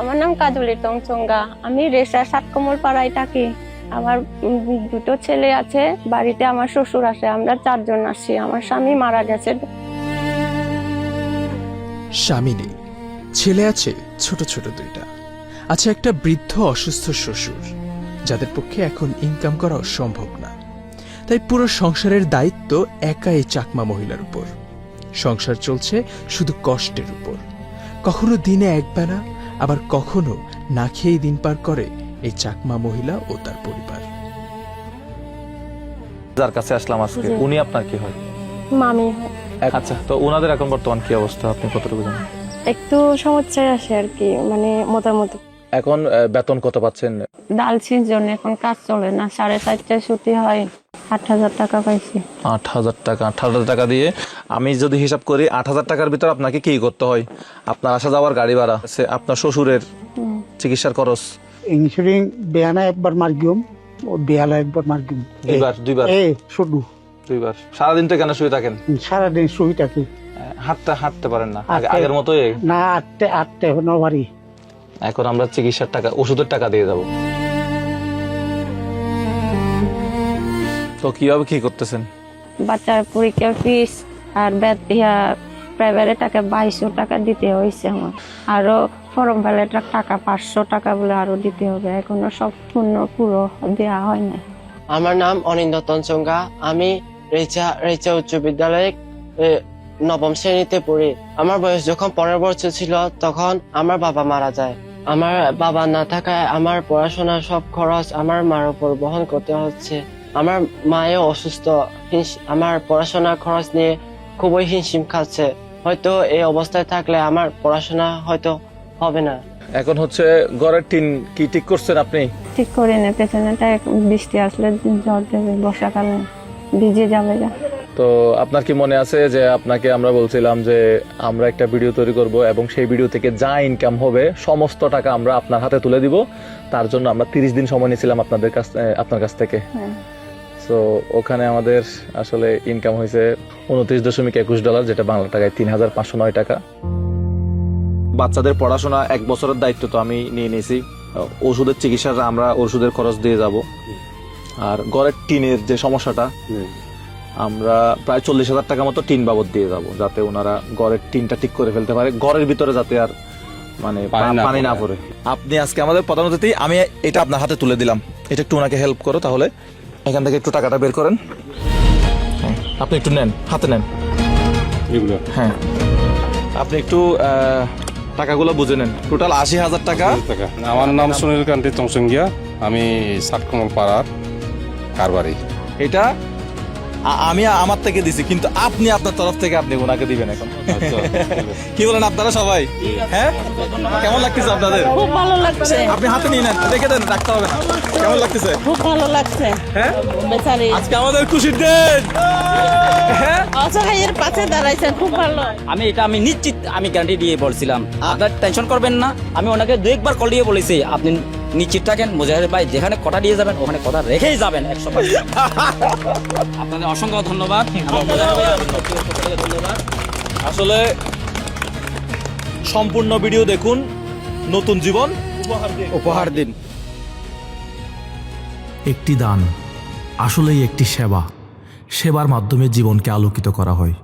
আমার নাম কাজলি টংচঙ্গা। আমি রেশা সাতকমল পাড়ায় থাকি। আমার দুটো ছেলে আছে, বাড়িতে আমার শ্বশুর আছে, আমরা 4 জন আছি। আমার স্বামী মারা গেছে। স্বামী নেই, ছেলে আছে ছোট ছোট 2টা। আছে একটা বৃদ্ধ অসুস্থ শ্বশুর, যাদের পক্ষে এখন ইনকাম করা সম্ভব না। তাই পুরো সংসারের দায়িত্ব একা এই চাকমা মহিলার উপর। সংসার চলছে শুধু কষ্টের উপর। কখনো দিনে একবেলা, আবার কখনো না খেয়েই দিন পার করে এই চাকমা মহিলা ও তার পরিবার। যার কাছে আসলাম আজকে, উনি আপনার কি হয়? মামি। আচ্ছা, তো ওনাদের এখন বর্তমান কি অবস্থা আপনি কতটুকু জানেন? একটু সমস্যায় আছে আর কি, মানে মোটামুটি। এখন বেতন কত পাচ্ছেন? ডাল সিজন, এখন কাজ চলে না। 4:30টায় ছুটি হয়। 8,000 টাকা পাইছি। 8,000 টাকা। 8,000 টাকা দিয়ে আমি যদি হিসাব করি, 8,000 টাকার ভিতর আপনাকে কি করতে হয়? আপনার আসা যাওয়ার গাড়ি ভাড়া আছে, আপনার শ্বশুরের চিকিৎসার খরচ, ইন্স্যুরেন্স বেয়ানা একবার মার্গিয়ম ও বেয়ালা একবার মার্গিয়ম দুইবার শুধু 2বার। সারাদিন তো কেন শুয়ে থাকেন? সারাদিন শুই থাকি। হাঁটতে পারেন না আগের মতোই? না, আটতে নবারি। এখন আমরা চিকিৎসার টাকা, ওষুধের টাকা দিয়ে যাব। তো কিভাবে কি করতেছেন? বাচ্চার পরীক্ষার ফিস আর প্রাইভেটের টাকা 2200 টাকা দিতে হয়েছে আমার। আরো ফর্ম ভ্যালেটার টাকা 500 টাকা বলে আরো দিতে হবে। এখনো সব পুরো দেওয়া হয় না। আমার নাম অনিন্দ তঞ্চঙ্গা। আমি রেচা উচ্চ বিদ্যালয়ে 9ম শ্রেণীতে পড়ি। আমার বয়স যখন 15 বছর ছিল, তখন আমার বাবা মারা যায়। আমার বাবা না থাকায় আমার পড়াশোনার সব খরচ আমার মার উপর বহন করতে হচ্ছে। আমার মায়েও অসুস্থ, আমার পড়াশোনার খরচ নিয়ে খুবই হিমশিম খাচ্ছে। হয়তো এই অবস্থায় থাকলে আমার পড়াশোনা হয়তো হবে না। এখন হচ্ছে ঘরের টিন কি ঠিক করছেন আপনি? ঠিক করে না, পেছনেটা বৃষ্টি আসলে ঝড় দেবে, বর্ষাকালে ভিজে যাবে। তো আপনার কি মনে আছে যে আপনাকে আমরা বলছিলাম যে আমরা একটা ভিডিও তৈরি করব এবং সেই ভিডিও থেকে যা ইনকাম হবে সমস্ত টাকা আমরা আপনার হাতে তুলে দিব। তার জন্য আমরা 30 দিন সময় নিয়েছিলাম আপনার কাছ থেকে। তো ওখানে আমাদের আসলে ইনকাম হয়েছে $29.21, যেটা বাংলা টাকায় 3,509 টাকা। বাচ্চাদের পড়াশোনা 1 বছরের দায়িত্ব তো আমি নিয়ে নিয়েছি। ওষুধের চিকিৎসা আমরা ওষুধের খরচ দিয়ে যাব। আর ঘরের টিনের যে সমস্যাটা, আমরা প্রায় 40,000 টাকা মতো টিন বাবদ দিয়ে যাব, যাতে ওনারা ঘরের টিনটা ঠিক করে ফেলতে পারে, ঘরের ভিতরে যাতে আর মানে পানি না পড়ে। আপনি আজকে আমাদের প্রধান অতিথি, আমি এটা আপনার হাতে তুলে দিলাম। এটা একটু ওনাকে হেল্প করো, তাহলে এখান থেকে একটু টাকাটা বের করেন। আপনি একটু নেন, হাতে নেন এগুলো। হ্যাঁ, আপনি একটু টাকাগুলো বুঝে নেন। টোটাল 80,000 টাকা। আমার নাম সুনীল কান্তি তংসঙ্গিয়া, আমি সাতকমল পাড়ার কারবারি। এটা আমি আমার থেকে দিছি, কিন্তু আপনি আপনার তরফ থেকে আপনি ওনাকে দিবেন এখন। কি বলেন আপনারা সবাই? হ্যাঁ, কেমন লাগতেছে আপনাদের? খুব ভালো লাগছে। আপনি হাতে নিয়ে নেন, দেখে দেন, রাখতে হবে না। কেমন লাগতেছে? খুব ভালো লাগছে। হ্যাঁ, বেচারি আজকে আমাদের খুশির দিন। হ্যাঁ, অসহায়ের পাশে দাঁড়াইছেন, খুব ভালো। আমি নিশ্চিত, আমি গ্যারান্টি দিয়ে বলছিলাম আপনার টেনশন করবেন না। আমি ওনাকে 2-1 বার কল দিয়ে বলেছি আপনি নিশ্চিত থাকেন, মুজাহির ভাই যেখানে কথা দিয়ে যাবেন ওখানে কথা রেখেই যাবেন 100%। আপনাদের অসংখ্য ধন্যবাদ। ধন্যবাদ। আসলে সম্পূর্ণ ভিডিও দেখুন, নতুন জীবন উপহার দিন। একটি দান আসলেই একটি সেবা। সেবার মাধ্যমে জীবনকে আলোকিত করা হয়।